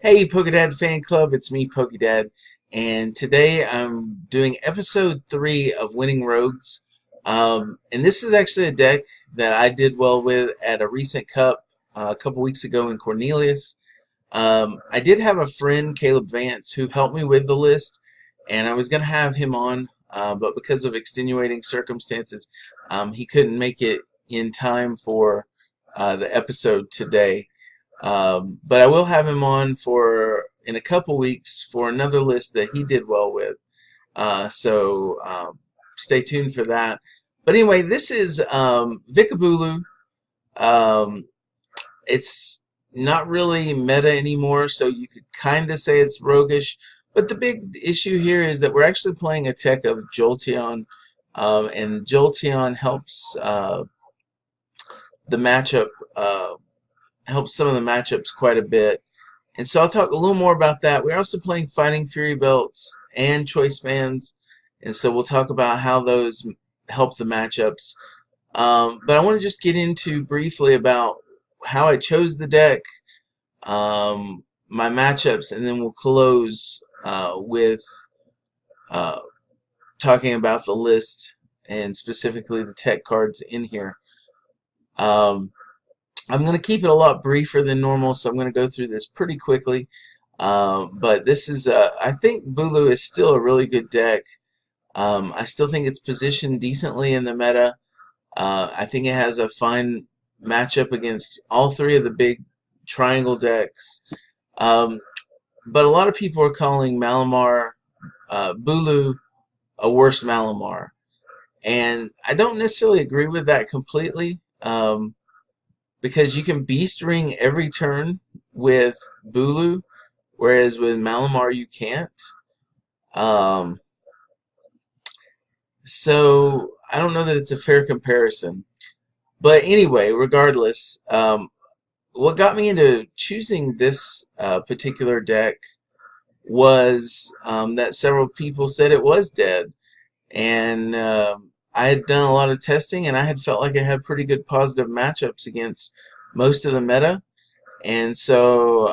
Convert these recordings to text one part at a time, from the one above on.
Hey, Pokedad Fan Club, it's me, Pokedad, and today I'm doing episode 3 of Winning Rogues. And this is actually a deck that I did well with at a recent cup a couple weeks ago in Cornelius. I did have a friend, Caleb Vance, who helped me with the list, and I was going to have him on, but because of extenuating circumstances, he couldn't make it in time for the episode today. But I will have him on for in a couple weeks for another list that he did well with. So stay tuned for that. But anyway, this is VikaBulu. Um, it's not really meta anymore, so you could kind of say it's roguish. But the big issue here is that we're actually playing a tech of Jolteon, and Jolteon helps the matchup. Helps some of the matchups quite a bit. And so I'll talk a little more about that. We're also playing Fighting Fury Belts and Choice Bands, and so we'll talk about how those help the matchups. But I want to just get into briefly about how I chose the deck, my matchups, and then we'll close with uh, talking about the list and specifically the tech cards in here. I'm going to keep it a lot briefer than normal, so I'm going to go through this pretty quickly. But this is, I think Bulu is still a really good deck. I still think it's positioned decently in the meta. I think it has a fine matchup against all three of the big triangle decks. But a lot of people are calling Malamar, Bulu, a worse Malamar. And I don't necessarily agree with that completely. Because you can beast ring every turn with Bulu, whereas with Malamar you can't. So I don't know that it's a fair comparison. But anyway, regardless, what got me into choosing this particular deck was that several people said it was dead. And I had done a lot of testing, and I had felt like I had pretty good positive matchups against most of the meta. And so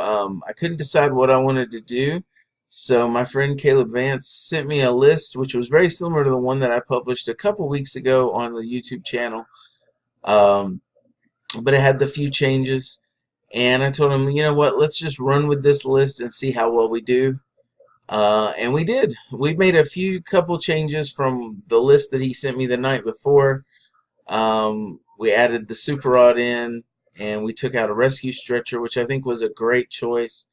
I couldn't decide what I wanted to do. So my friend Caleb Vance sent me a list, which was very similar to the one that I published a couple weeks ago on the YouTube channel. But it had the few changes. And I told him, you know what, let's just run with this list and see how well we do. And we did. We made a couple changes from the list that he sent me the night before. We added the Super Rod in, and we took out a Rescue Stretcher, which I think was a great choice.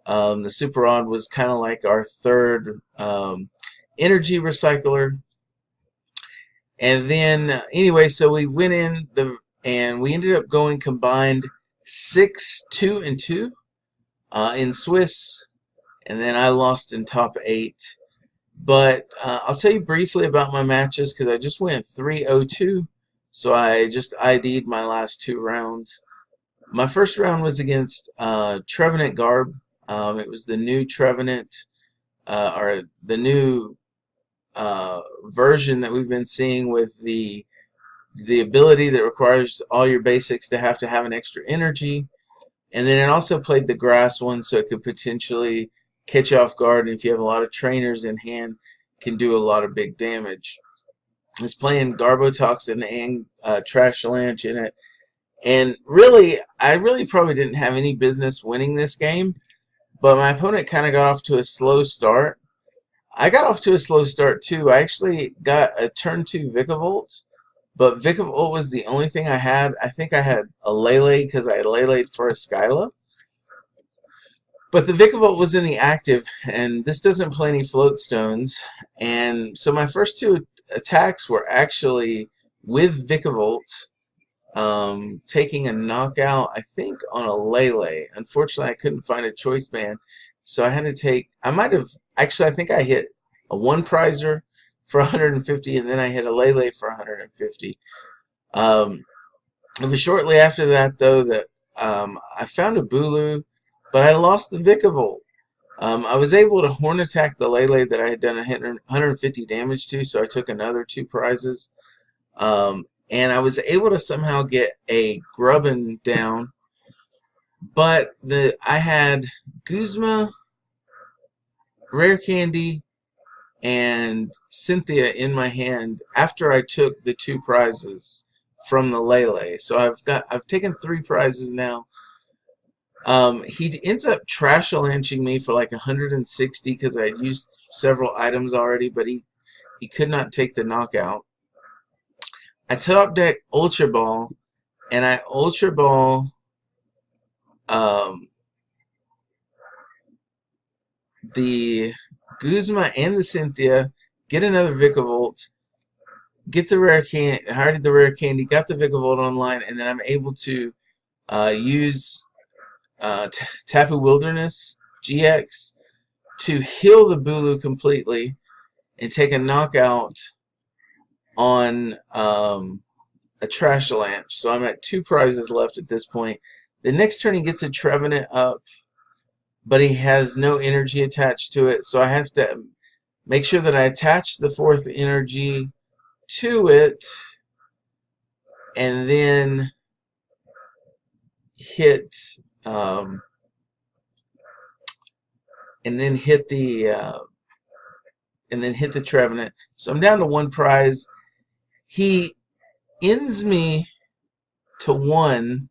The Super Rod was kind of like our third energy recycler. And then, anyway, so we went in, and we ended up going combined 6, 2, and 2 in Swiss. And then I lost in top 8. But I'll tell you briefly about my matches because I just went 3-0-2. So I just ID'd my last 2 rounds. My first round was against Trevenant Garb. It was the new Trevenant, or the new version that we've been seeing with the ability that requires all your basics to have an extra energy. And then it also played the grass one, so it could potentially catch you off guard, and if you have a lot of trainers in hand, can do a lot of big damage. It's playing Garbotoxin and Trash Lanch in it. And really, I really probably didn't have any business winning this game, but my opponent kind of got off to a slow start. I got off to a slow start too. I actually got a turn 2 Vikavolt, but Vikavolt was the only thing I had. I think I had a Lele because I had Lele'd for a Skyla. But the Vikavolt was in the active, and this doesn't play any float stones. And so my first 2 attacks were actually with Vikavolt, taking a knockout, I think, on a Lele. Unfortunately, I couldn't find a choice band, so I had to take, I might have, actually, I think I hit a 1 prizer for 150, and then I hit a Lele for 150. It was shortly after that, though, that I found a Bulu, but I lost the Vikavolt. I was able to horn attack the Lele that I had done 150 damage to, so I took another 2 prizes. And I was able to somehow get a Grubbin down, But I had Guzma, Rare Candy, and Cynthia in my hand after I took the 2 prizes from the Lele. So I've taken 3 prizes now. He ends up trash-lanching me for like 160 because I had used several items already, but he could not take the knockout. I top deck Ultra Ball, and I Ultra Ball the Guzma and the Cynthia, get another VikaVolt, get the rare candy, hired the rare candy, got the VikaVolt online, and then I'm able to use Tapu Wilderness GX to heal the Bulu completely and take a knockout on a Trash Lanch. So I'm at 2 prizes left at this point. The next turn he gets a Trevenant up, but he has no energy attached to it, so I have to make sure that I attach the 4th energy to it, and then hit the Trevenant. So I'm down to 1 prize. He ends me to 1,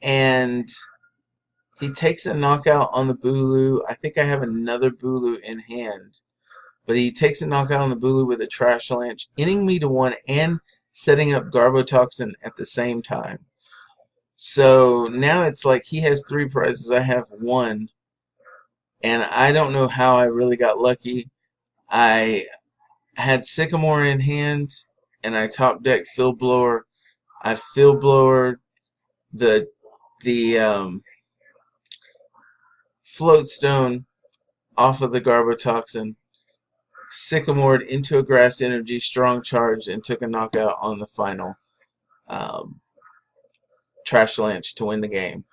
and he takes a knockout on the Bulu. I think I have another Bulu in hand. But he takes a knockout on the Bulu with a Trash Lanch, ending me to 1 and setting up Garbotoxin at the same time. So now it's like he has 3 prizes, I have 1. And I don't know how I really got lucky. I had Sycamore in hand, and I top decked Field Blower. I Field Blower the Float Stone off of the Garbotoxin, Sycamored into a Grass Energy, Strong Charge, and took a knockout on the final Trash Lanch to win the game.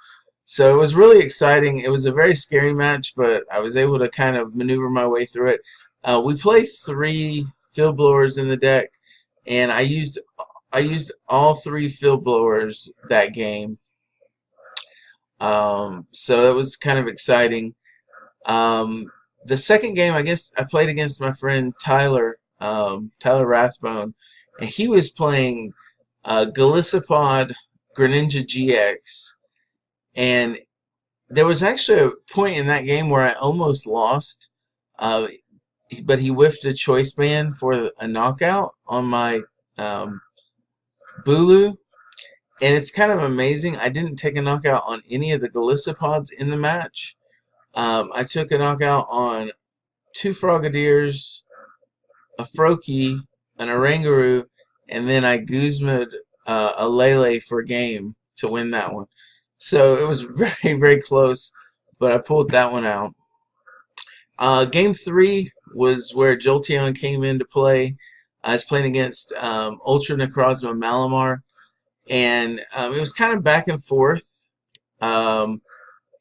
So it was really exciting. It was a very scary match, but I was able to kind of maneuver my way through it. We played 3 Field Blowers in the deck, and I used all 3 Field Blowers that game. So that was kind of exciting. The second game, I guess I played against my friend Tyler Rathbone, and he was playing Golisopod Greninja GX, and there was actually a point in that game where I almost lost, but he whiffed a Choice Band for a knockout on my Bulu, and it's kind of amazing. I didn't take a knockout on any of the Galisopods in the match. I took a knockout on 2 Frogadiers, a Froakie, an Oranguru, and then I Guzma'd a Lele for game to win that one. So it was very, very close, but I pulled that one out. Game 3 was where Jolteon came into play. I was playing against Ultra Necrozma Malamar, and it was kind of back and forth.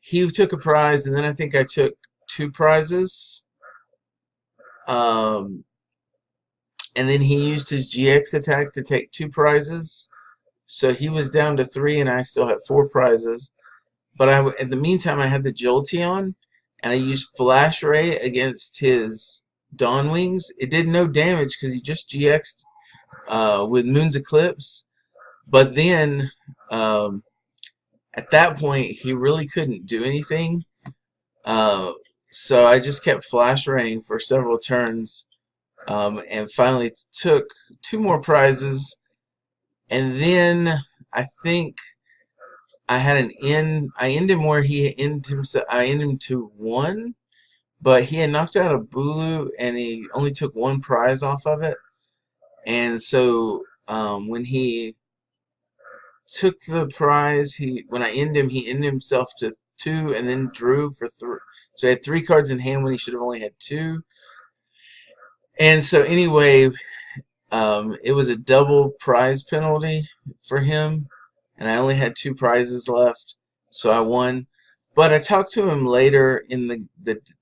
He took a prize, and then I think I took 2 prizes. And then he used his GX attack to take 2 prizes. So he was down to 3, and I still had 4 prizes. But in the meantime, I had the Jolteon, and I used Flash Ray against his Dawn Wings. It did no damage because he just GX'd with Moon's Eclipse. But then, at that point, he really couldn't do anything. So I just kept Flash Raying for several turns, and finally took 2 more prizes. And then I think I had an end. I ended him where he ended himself. I ended him to 1, but he had knocked out a Bulu, and he only took 1 prize off of it. And so when he took the prize, when I ended him, he ended himself to 2, and then drew for 3. So he had 3 cards in hand when he should have only had 2. And so anyway, it was a double prize penalty for him, and I only had 2 prizes left, so I won. But I talked to him later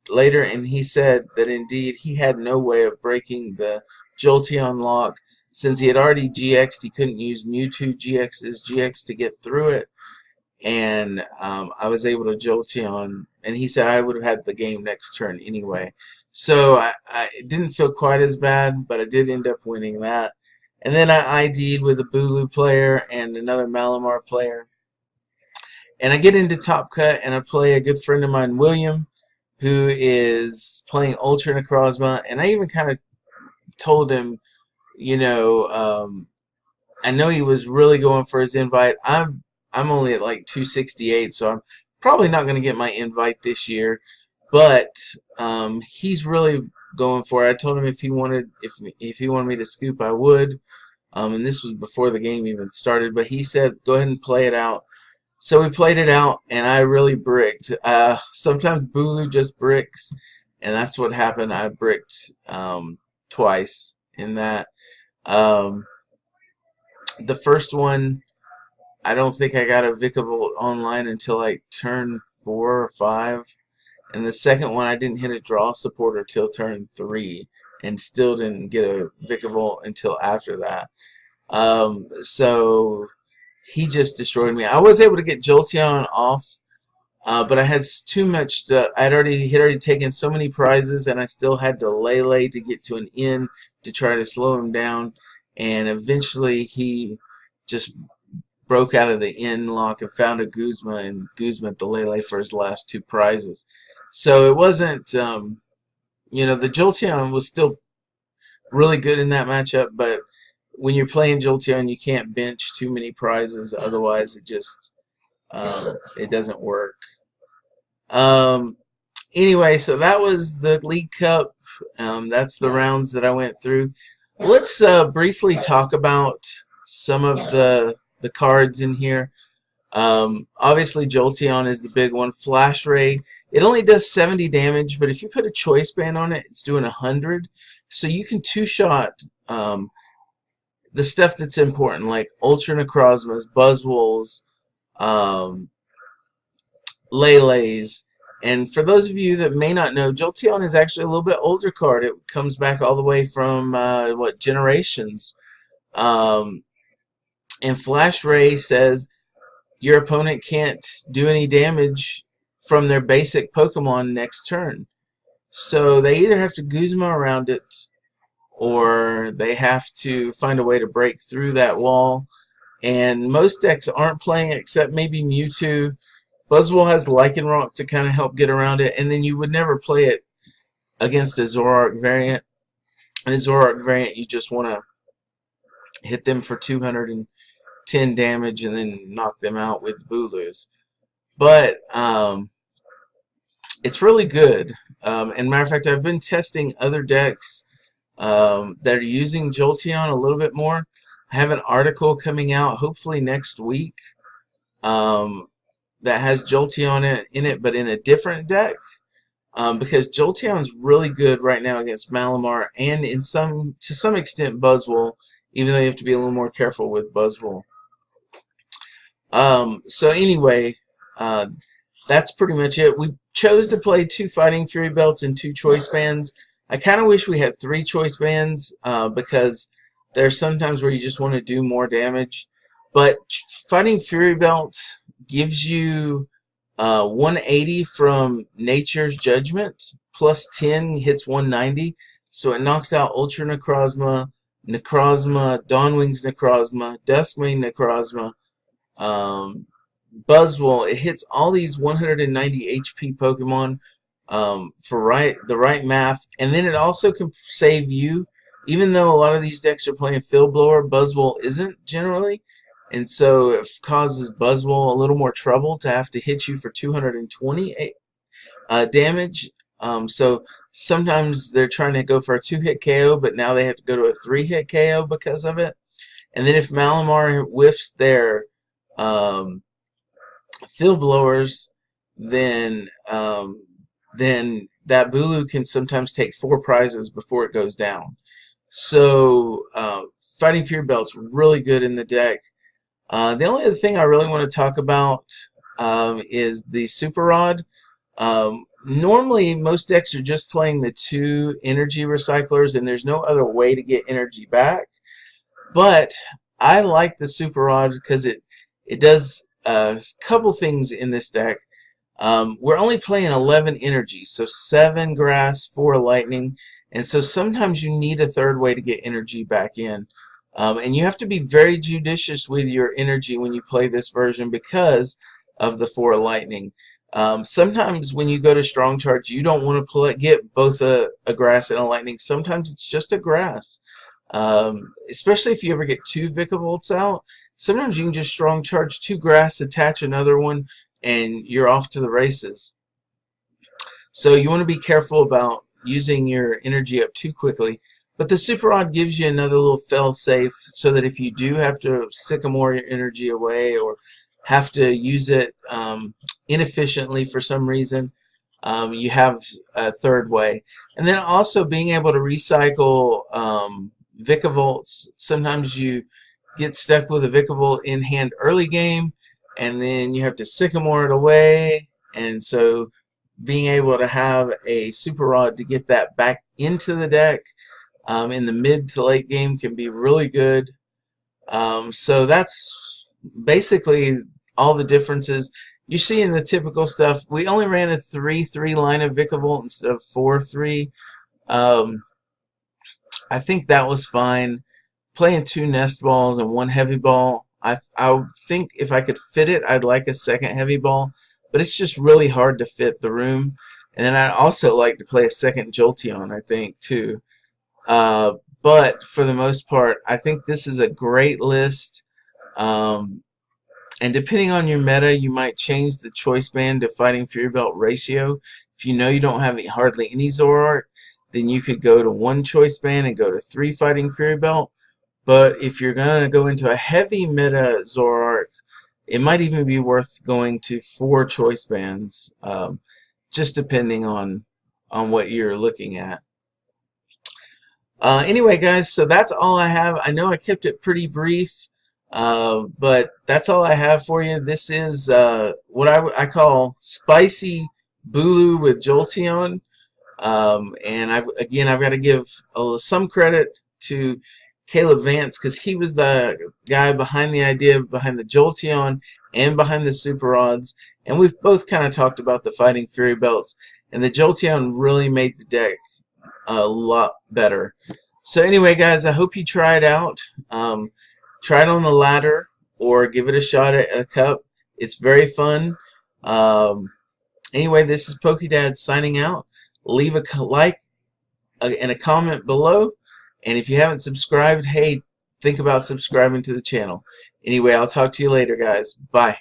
later, and he said that indeed he had no way of breaking the Jolteon lock since he had already GX'd. He couldn't use Mewtwo GX's GX to get through it. and I was able to Jolteon, and he said I would have had the game next turn anyway. So it didn't feel quite as bad, but I did end up winning that. And then I ID'd with a Bulu player and another Malamar player. And I get into Top Cut, and I play a good friend of mine, William, who is playing Ultra Necrozma. And I even kind of told him, you know, I know he was really going for his invite. I'm only at like 268, so I'm probably not going to get my invite this year. But he's really going for it. I told him if he wanted me to scoop, I would. And this was before the game even started. But he said, go ahead and play it out. So we played it out, and I really bricked. Sometimes Bulu just bricks, and that's what happened. I bricked twice in that. The first one, I don't think I got a VikaBulu online until like turn 4 or 5. And the second one, I didn't hit a draw supporter till turn 3, and still didn't get a VikaBulu until after that. So he just destroyed me. I was able to get Jolteon off, but I had too much stuff. He'd already taken so many prizes, and I still had to Lele to get to an end to try to slow him down. And eventually he just broke out of the end lock and found a Guzma, and Guzma at the Lele for his last 2 prizes. So it wasn't, you know, the Jolteon was still really good in that matchup, but when you're playing Jolteon, you can't bench too many prizes, otherwise it just it doesn't work. Anyway, so that was the League Cup. That's the rounds that I went through. Let's briefly talk about some of the cards in here. Obviously, Jolteon is the big one. Flash Ray, it only does 70 damage, but if you put a choice band on it, it's doing 100. So you can two-shot the stuff that's important, like Ultra Necrozmas, Buzzwoles, Lele's. And for those of you that may not know, Jolteon is actually a little bit older card. It comes back all the way from, what, Generations. And Flash Ray says your opponent can't do any damage from their basic Pokemon next turn. So they either have to Guzma around it, or they have to find a way to break through that wall. And most decks aren't playing it, except maybe Mewtwo. Buzzwole has Lycanroc to kind of help get around it, and then you would never play it against a Zoroark variant. And a Zoroark variant, you just want to hit them for 210 damage and then knock them out with Bulus. But it's really good. And matter of fact, I've been testing other decks that are using Jolteon a little bit more. I have an article coming out hopefully next week that has Jolteon in it, but in a different deck, because Jolteon's really good right now against Malamar and to some extent Buzzwole, even though you have to be a little more careful with Buzzwole. So anyway, that's pretty much it. We chose to play 2 Fighting Fury Belts and 2 Choice Bands. I kind of wish we had 3 Choice Bands, because there are some times where you just want to do more damage. But Fighting Fury Belt gives you 180 from Nature's Judgment, plus 10 hits 190. So it knocks out Ultra Necrozma, Dawnwing's Necrozma, Duskwing Necrozma, Buzzwole. It hits all these 190 HP Pokemon for the right math, and then it also can save you. Even though a lot of these decks are playing Field Blower, Buzzwole isn't generally, and so it causes Buzzwole a little more trouble to have to hit you for 220 damage. So sometimes they're trying to go for a 2-hit KO, but now they have to go to a 3-hit KO because of it. And then if Malamar whiffs their Field Blowers, then that Bulu can sometimes take 4 prizes before it goes down. So Fighting Fury Belt's really good in the deck. The only other thing I really want to talk about is the Super Rod. Normally, most decks are just playing the 2 energy recyclers, and there's no other way to get energy back. But I like the Super Rod because it does a couple things in this deck. We're only playing 11 energies, so 7 grass, 4 lightning, and so sometimes you need a third way to get energy back in. And you have to be very judicious with your energy when you play this version because of the 4 lightning. Sometimes when you go to strong charge, you don't want to get both a grass and a lightning. Sometimes it's just a grass. Especially if you ever get 2 VikaVolts out, sometimes you can just strong charge 2 grass, attach another one, and you're off to the races. So you want to be careful about using your energy up too quickly. But the Super Rod gives you another little fail-safe so that if you do have to sycamore your energy away or have to use it inefficiently for some reason, you have a third way. And then also being able to recycle VikaVolts. Sometimes you get stuck with a VikaVolt in hand early game, and then you have to sycamore it away, and so being able to have a Super Rod to get that back into the deck in the mid to late game can be really good. So that's basically all the differences. You see in the typical stuff, we only ran a 3-3 line of VikaVolt instead of 4-3. I think that was fine. Playing 2 nest balls and 1 heavy ball, I think if I could fit it, I'd like a second heavy ball, but it's just really hard to fit the room. And then I'd also like to play a second Jolteon, I think, too. But for the most part, I think this is a great list. And depending on your meta, you might change the choice band to Fighting Fury Belt ratio. If you know you don't have hardly any Zoroark, then you could go to 1 choice band and go to 3 Fighting Fury Belt. But if you're going to go into a heavy meta Zoroark, it might even be worth going to 4 choice bands, just depending on what you're looking at. Anyway, guys, so that's all I have. I know I kept it pretty brief, but that's all I have for you. This is what I call spicy Bulu with Jolteon. And I've got to give some credit to Caleb Vance because he was the guy behind the idea behind the Jolteon and behind the Super Rods, and we've both kind of talked about the Fighting Fury Belts, and the Jolteon really made the deck a lot better. So anyway, guys, I hope you try it out. Try it on the ladder or give it a shot at a cup. It's very fun. Anyway, this is Pokedad signing out. Leave a like and a comment below. And if you haven't subscribed, hey, think about subscribing to the channel. Anyway, I'll talk to you later, guys. Bye.